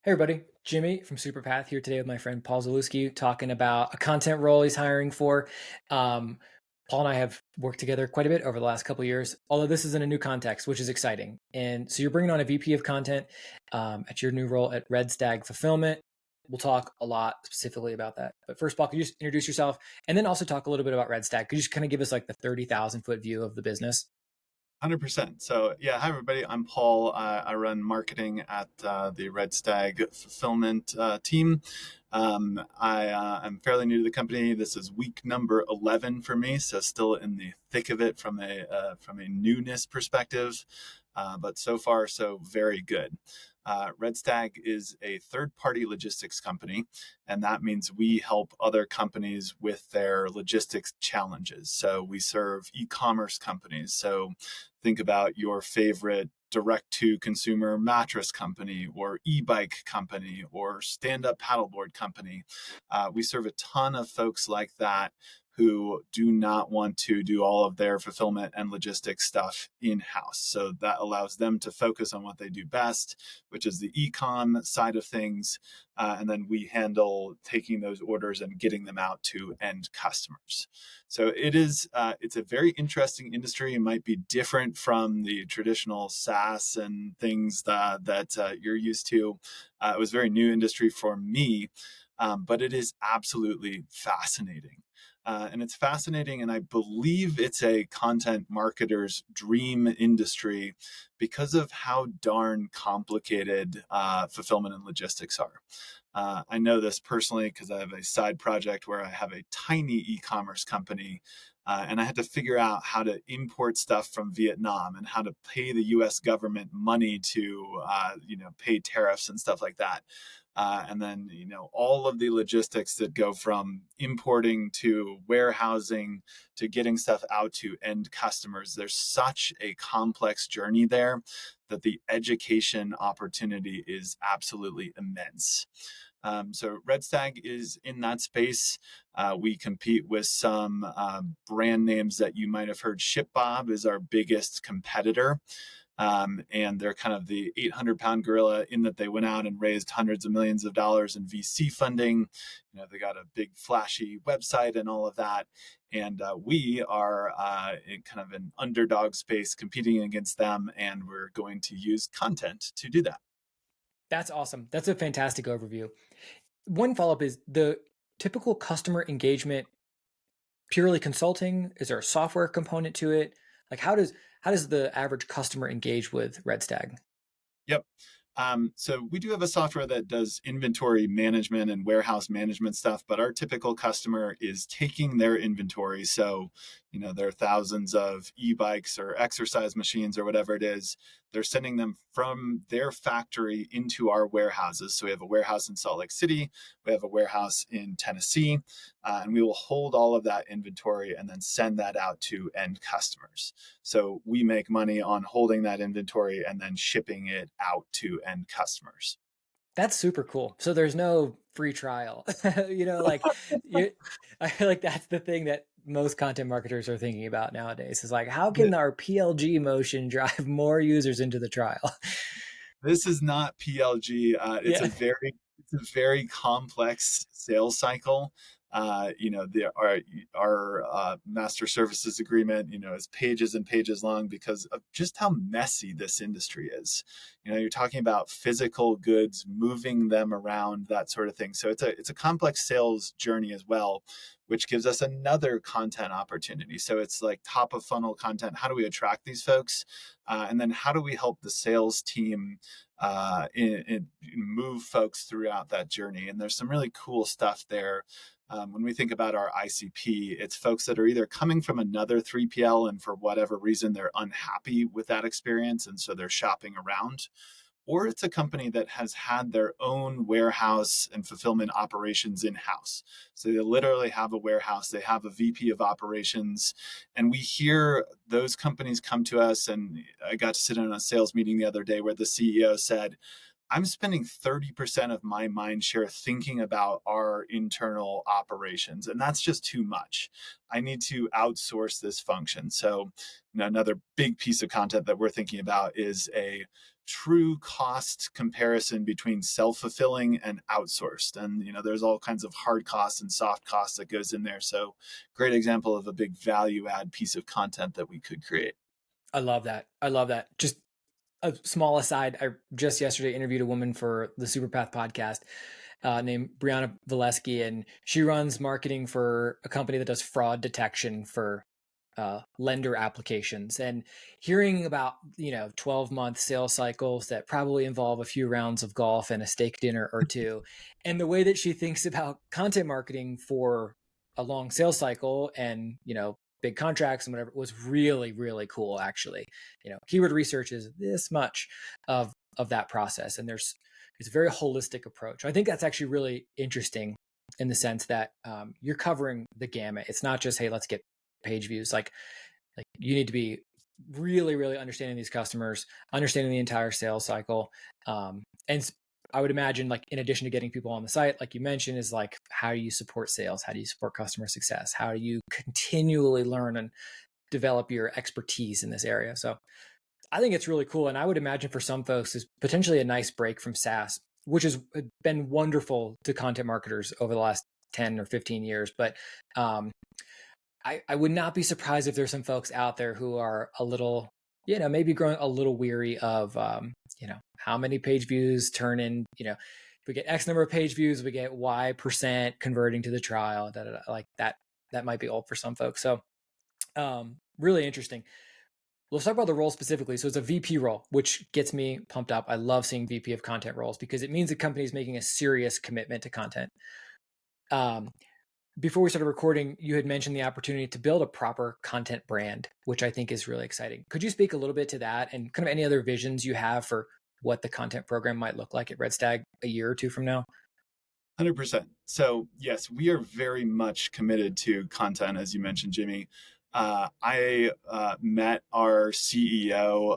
Hey everybody, Jimmy from Superpath here today with my friend Paul Zalewski talking about a content role he's hiring for. Um, Paul and I have worked together quite a bit over the last couple of years, although this is in a new context, which is exciting. And so you're bringing on a VP of content at your new role at Red Stag Fulfillment. We'll talk a lot specifically about that. But first, Paul, could you just introduce yourself and then also talk a little bit about Red Stag? Could you just kind of give us like the 30,000 foot view of the business? 100%. So, yeah, hi everybody. I'm Paul. I run marketing at the Red Stag fulfillment team. I'm fairly new to the company. This is week number 11 for me, so still in the thick of it from a newness perspective. But so far, so very good. Red Stag is a third party logistics company, and that means we help other companies with their logistics challenges. So we serve e commerce companies. So think about your favorite direct to consumer mattress company or e-bike company or stand-up paddleboard company. We serve a ton of folks like that who do not want to do all of their fulfillment and logistics stuff in-house. So that allows them to focus on what they do best, which is the e-com side of things. And then we handle taking those orders and getting them out to end customers. So it's a very interesting industry. It might be different from the traditional SaaS and things that you're used to. It was a very new industry for me, but it is absolutely fascinating. And it's fascinating, and I believe it's a content marketer's dream industry because of how darn complicated fulfillment and logistics are. I know this personally because I have a side project where I have a tiny e-commerce company, and I had to figure out how to import stuff from Vietnam and how to pay the U.S. government money to, pay tariffs and stuff like that. And then, all of the logistics that go from importing to warehousing to getting stuff out to end customers. There's such a complex journey there that the education opportunity is absolutely immense. So Red Stag is in that space. We compete with some brand names that you might have heard. ShipBob is our biggest competitor. And they're kind of the 800-pound gorilla in that they went out and raised hundreds of millions of dollars in VC funding. They got a big flashy website and all of that. And we are in kind of an underdog space competing against them. And we're going to use content to do that. That's awesome. That's a fantastic overview. One follow up is the typical customer engagement purely consulting? Is there a software component to it? Like how does the average customer engage with Red Stag? Yep. So we do have a software that does inventory management and warehouse management stuff, but our typical customer is taking their inventory. So, there are thousands of e-bikes or exercise machines or whatever it is. They're sending them from their factory into our warehouses. So we have a warehouse in Salt Lake City, we have a warehouse in Tennessee, and we will hold all of that inventory and then send that out to end customers. So we make money on holding that inventory and then shipping it out to end customers. That's super cool. So there's no free trial. Like you, I feel like that's the thing that most content marketers are thinking about nowadays is like, how can our PLG motion drive more users into the trial? This is not PLG. Yeah. It's a very complex sales cycle. Our master services agreement, is pages and pages long because of just how messy this industry is. You're talking about physical goods, moving them around, that sort of thing. So it's a complex sales journey as well, which gives us another content opportunity. So it's like top of funnel content. How do we attract these folks? And then how do we help the sales team move folks throughout that journey? And there's some really cool stuff there. When we think about our ICP, it's folks that are either coming from another 3PL and for whatever reason they're unhappy with that experience, and so they're shopping around, or it's a company that has had their own warehouse and fulfillment operations in house. So they literally have a warehouse, they have a VP of operations, and we hear those companies come to us. And I got to sit in on a sales meeting the other day where the CEO said, I'm spending 30% of my mind share thinking about our internal operations, and that's just too much. I need to outsource this function. So, another big piece of content that we're thinking about is a true cost comparison between self-fulfilling and outsourced. And there's all kinds of hard costs and soft costs that goes in there. So great example of a big value add piece of content that we could create. I love that. I love that. Just a small aside, I just yesterday interviewed a woman for the Superpath podcast named Brianna Valesky, and she runs marketing for a company that does fraud detection for lender applications. And hearing about 12-month sales cycles that probably involve a few rounds of golf and a steak dinner or two, and the way that she thinks about content marketing for a long sales cycle and big contracts and whatever was really, really cool. Actually, keyword research is this much of that process, and it's a very holistic approach. I think that's actually really interesting in the sense that you're covering the gamut. It's not just, hey, let's get page views. Like you need to be really, really understanding these customers, understanding the entire sales cycle. And I would imagine, like, in addition to getting people on the site, like you mentioned, is like, how do you support sales? How do you support customer success? How do you continually learn and develop your expertise in this area? So I think it's really cool. And I would imagine for some folks is potentially a nice break from SaaS, which has been wonderful to content marketers over the last 10 or 15 years. But I would not be surprised if there's some folks out there who are a little, maybe growing a little weary of, how many page views turn in, if we get X number of page views, we get Y% converting to the trial, like that might be old for some folks. So really interesting. Let's talk about the role specifically. So it's a VP role, which gets me pumped up. I love seeing VP of content roles because it means the company is making a serious commitment to content. Before we started recording, you had mentioned the opportunity to build a proper content brand, which I think is really exciting. Could you speak a little bit to that and kind of any other visions you have for what the content program might look like at RedStag a year or two from now? 100%. So yes, we are very much committed to content, as you mentioned, Jimmy. I met our CEO.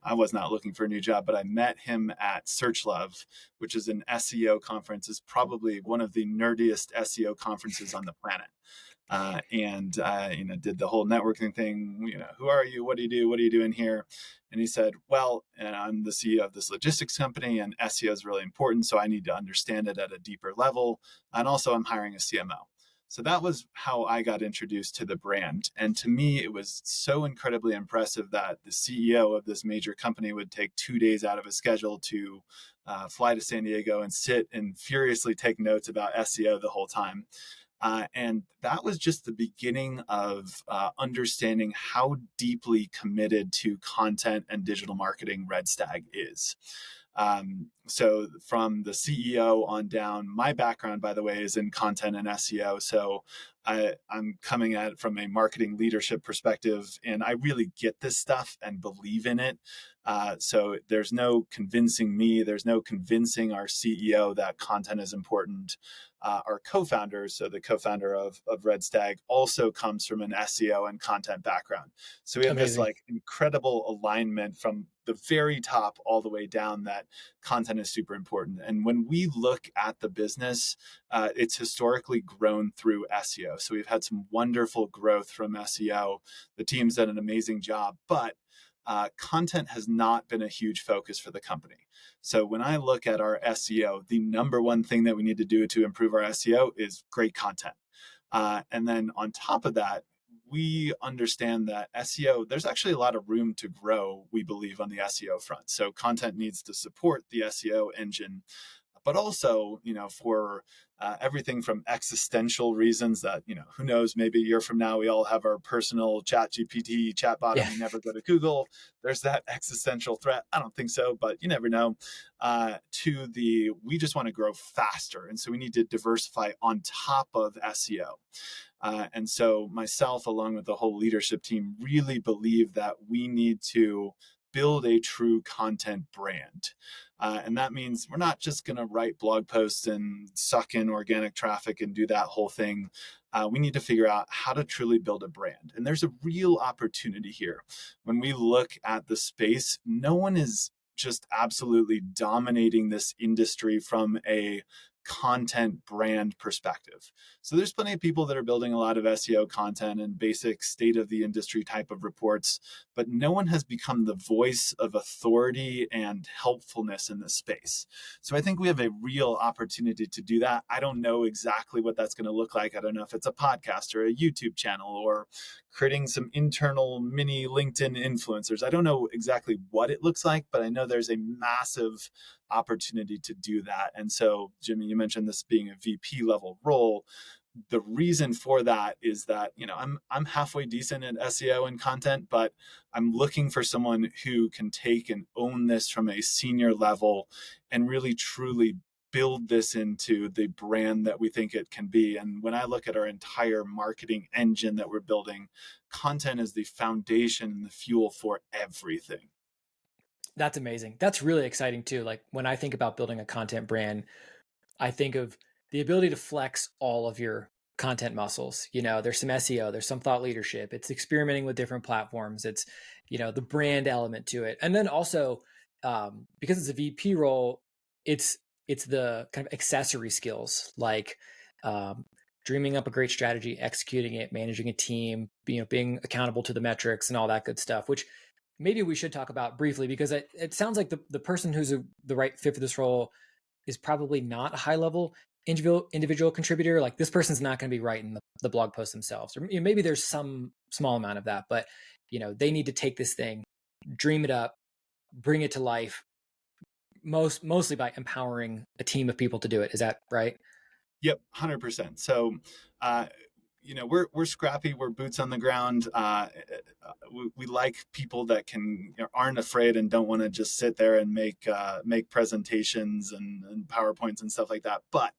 I was not looking for a new job, but I met him at SearchLove, which is an SEO conference. It's probably one of the nerdiest SEO conferences on the planet. And did the whole networking thing. Who are you? What do you do? What are you doing here? And he said, well, and I'm the CEO of this logistics company, and SEO is really important, so I need to understand it at a deeper level. And also, I'm hiring a CMO. So that was how I got introduced to the brand. And to me, it was so incredibly impressive that the CEO of this major company would take 2 days out of his schedule to fly to San Diego and sit and furiously take notes about SEO the whole time. And that was just the beginning of understanding how deeply committed to content and digital marketing RedStag is. So from the CEO on down, my background, by the way, is in content and SEO. So I'm coming at it from a marketing leadership perspective, and I really get this stuff and believe in it. So there's no convincing me, there's no convincing our CEO that content is important. Our co-founder, so the co-founder of RedStag, also comes from an SEO and content background. So we have this Amazing. like incredible alignment from the very top all the way down that content is super important. And when we look at the business, it's historically grown through SEO. So we've had some wonderful growth from SEO. The team's done an amazing job, but content has not been a huge focus for the company. So when I look at our SEO, the number one thing that we need to do to improve our SEO is great content. And then on top of that, we understand that SEO, there's actually a lot of room to grow, we believe, on the SEO front. So content needs to support the SEO engine, but also, for everything from existential reasons that, who knows, maybe a year from now, we all have our personal ChatGPT chatbot Yeah. and we never go to Google. There's that existential threat. I don't think so, but you never know. We just want to grow faster. And so we need to diversify on top of SEO. And so myself, along with the whole leadership team, really believe that we need to build a true content brand. And that means we're not just going to write blog posts and suck in organic traffic and do that whole thing. We need to figure out how to truly build a brand. And there's a real opportunity here. When we look at the space, no one is just absolutely dominating this industry from a content brand perspective. So there's plenty of people that are building a lot of SEO content and basic state of the industry type of reports, but no one has become the voice of authority and helpfulness in this space. So I think we have a real opportunity to do that. I don't know exactly what that's going to look like. I don't know if it's a podcast or a YouTube channel or creating some internal mini LinkedIn influencers. I don't know exactly what it looks like, but I know there's a massive opportunity to do that. And so, Jimmy, you mentioned this being a VP level role. The reason for that is that, I'm halfway decent at SEO and content, but I'm looking for someone who can take and own this from a senior level and really truly build this into the brand that we think it can be. And when I look at our entire marketing engine that we're building, content is the foundation and the fuel for everything. That's amazing. That's really exciting too. Like when I think about building a content brand, I think of the ability to flex all of your content muscles. There's some SEO, there's some thought leadership, it's experimenting with different platforms, it's, the brand element to it. And then also, because it's a VP role, it's the kind of accessory skills like dreaming up a great strategy, executing it, managing a team, being accountable to the metrics and all that good stuff, which maybe we should talk about briefly because it sounds like the person who's the right fit for this role is probably not a high level individual contributor. Like this person's not going to be writing the blog post themselves, or maybe there's some small amount of that, but they need to take this thing, dream it up, bring it to life, mostly by empowering a team of people to do it. Is that right? Yep, 100%. So, we're scrappy. We're boots on the ground. We like people that aren't afraid and don't want to just sit there and make presentations and PowerPoints and stuff like that. But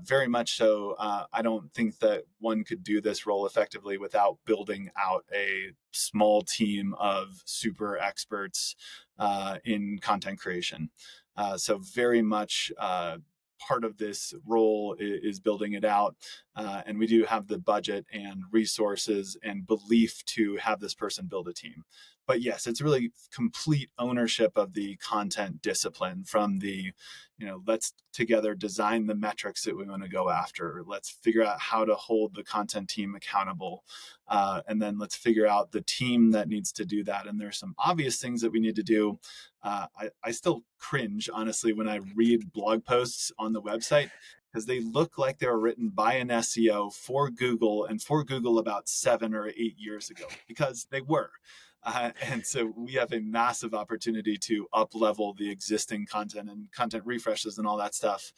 very much so, I don't think that one could do this role effectively without building out a small team of super experts in content creation. So very much part of this role is building it out. And we do have the budget and resources and belief to have this person build a team. But yes, it's really complete ownership of the content discipline from the, let's together design the metrics that we want to go after. Let's figure out how to hold the content team accountable. And then let's figure out the team that needs to do that. And there's some obvious things that we need to do. I still cringe, honestly, when I read blog posts on the website because they look like they were written by an SEO for Google and for Google about 7 or 8 years ago, because they were. And so we have a massive opportunity to up level the existing content and content refreshes and all that stuff.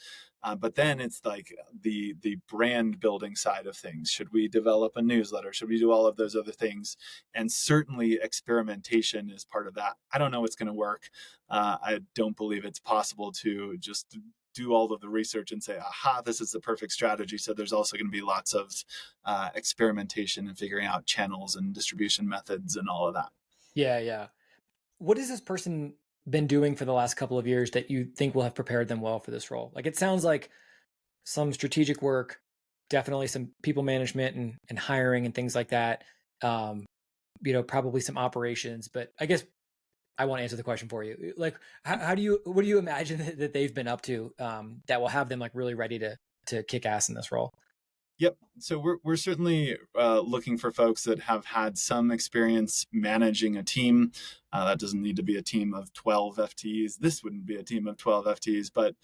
But then it's like the brand building side of things. Should we develop a newsletter? Should we do all of those other things? And certainly experimentation is part of that. I don't know what's going to work. I don't believe it's possible to just do all of the research and say, aha, this is the perfect strategy. So there's also going to be lots of experimentation and figuring out channels and distribution methods and all of that. Yeah. What has this person been doing for the last couple of years that you think will have prepared them well for this role? Like it sounds like some strategic work, definitely some people management and hiring and things like that. Probably some operations, but I guess I want to answer the question for you. Like, what do you imagine that they've been up to that will have them like really ready to kick ass in this role? Yep. So we're certainly looking for folks that have had some experience managing a team. That doesn't need to be a team of 12 FTEs. This wouldn't be a team of 12 FTEs, but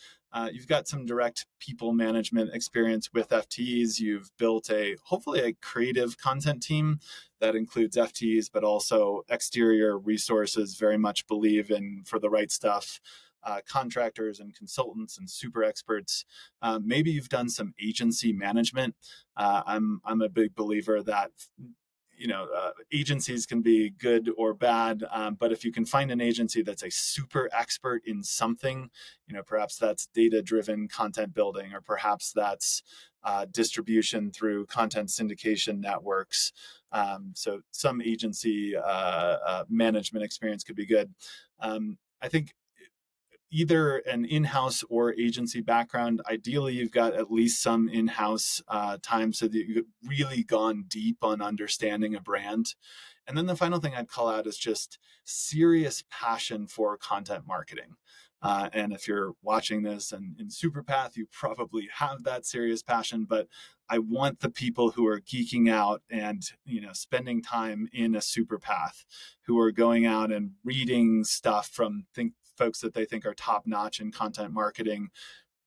you've got some direct people management experience with FTEs. You've built hopefully a creative content team that includes FTEs, but also exterior resources. Very much believe in, for the right stuff, contractors and consultants and super experts. Maybe you've done some agency management. I'm a big believer that agencies can be good or bad, but if you can find an agency that's a super expert in something, perhaps that's data-driven content building, or perhaps that's distribution through content syndication networks. So some agency management experience could be good. I think either an in-house or agency background. Ideally, you've got at least some in-house time so that you've really gone deep on understanding a brand. And then the final thing I'd call out is just serious passion for content marketing. And if you're watching this and in Superpath, you probably have that serious passion. But I want the people who are geeking out and spending time in a Superpath, who are going out and reading stuff from folks that they think are top notch in content marketing.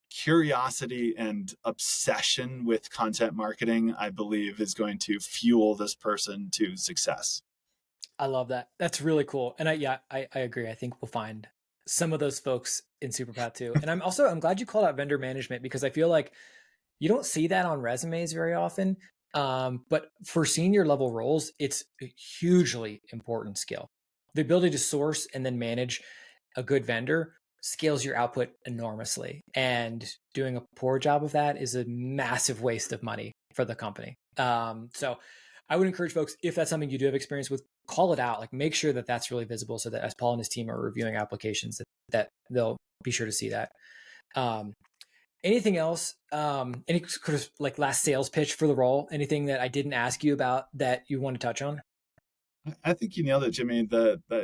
Curiosity and obsession with content marketing, I believe, is going to fuel this person to success. I love that. That's really cool. And I agree. I think we'll find some of those folks in Superpath too. And I'm glad you called out vendor management, because I feel like you don't see that on resumes very often. But for senior level roles, it's a hugely important skill. The ability to source and then manage a good vendor scales your output enormously. And doing a poor job of that is a massive waste of money for the company. So I would encourage folks, if that's something you do have experience with, call it out. Like, make sure that that's really visible, so that as Paul and his team are reviewing applications, that they'll be sure to see that. Um, Anything else? Any sort of like last sales pitch for the role? Anything that I didn't ask you about that you want to touch on? I think you nailed it, Jimmy.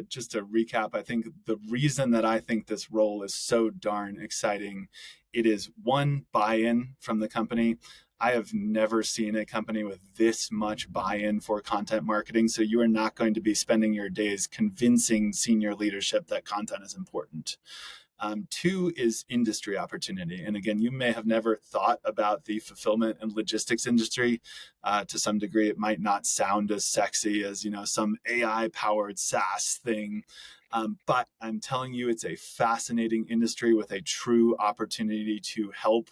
Just to recap, I think the reason that I think this role is so darn exciting, it is one, buy-in from the company. I have never seen a company with this much buy-in for content marketing. So you are not going to be spending your days convincing senior leadership that content is important. Two is industry opportunity. And again, you may have never thought about the fulfillment and logistics industry. To some degree, it might not sound as sexy as, some AI powered SaaS thing. But I'm telling you, it's a fascinating industry with a true opportunity to help,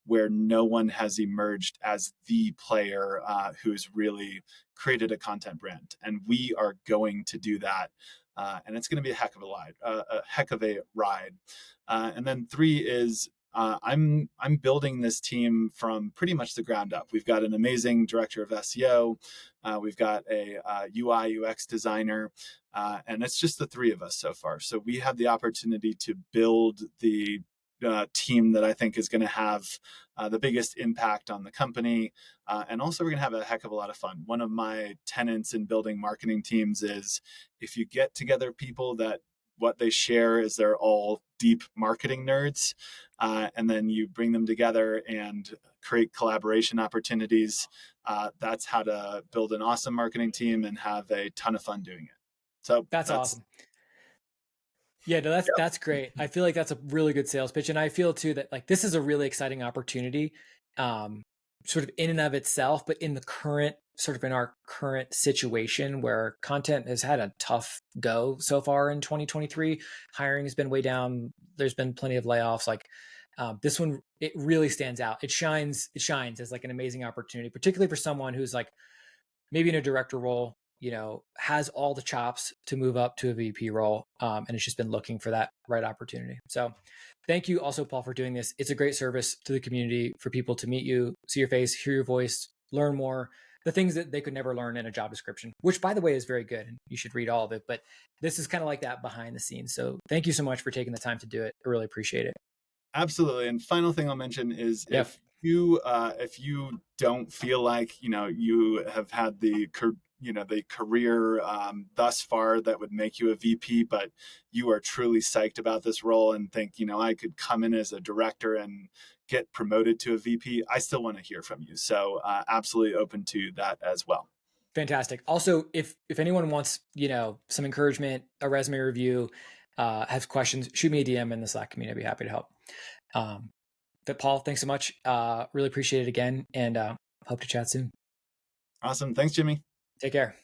where no one has emerged as the player who's really created a content brand. And we are going to do that. And it's going to be a heck of a ride. And then three is I'm building this team from pretty much the ground up. We've got an amazing director of SEO. We've got a UI UX designer, and it's just the three of us so far. So we have the opportunity to build the team that I think is going to have the biggest impact on the company. And also, we're going to have a heck of a lot of fun. One of my tenets in building marketing teams is, if you get together people that what they share is they're all deep marketing nerds, and then you bring them together and create collaboration opportunities, that's how to build an awesome marketing team and have a ton of fun doing it. So That's awesome. Yeah, no, that's great. I feel like that's a really good sales pitch. And I feel too that like this is a really exciting opportunity, sort of in and of itself, but in our current situation where content has had a tough go so far in 2023. Hiring has been way down. There's been plenty of layoffs. Like, this one, it really stands out. It shines as like an amazing opportunity, particularly for someone who's like maybe in a director role, has all the chops to move up to a VP role, and it's just been looking for that right opportunity. So thank you also, Paul, for doing this. It's a great service to the community for people to meet you, see your face, hear your voice, learn more, the things that they could never learn in a job description, which, by the way, is very good. You should read all of it, but this is kind of like that behind the scenes. So thank you so much for taking the time to do it. I really appreciate it. Absolutely. And final thing I'll mention is, Yep. if you don't feel like you have had the career thus far that would make you a VP, but you are truly psyched about this role and think, I could come in as a director and get promoted to a VP, I still want to hear from you. So absolutely open to that as well. Fantastic. Also, if anyone wants, some encouragement, a resume review, has questions, shoot me a DM in the Slack community. I'd be happy to help. But Paul, thanks so much. Really appreciate it again, and hope to chat soon. Awesome. Thanks, Jimmy. Take care.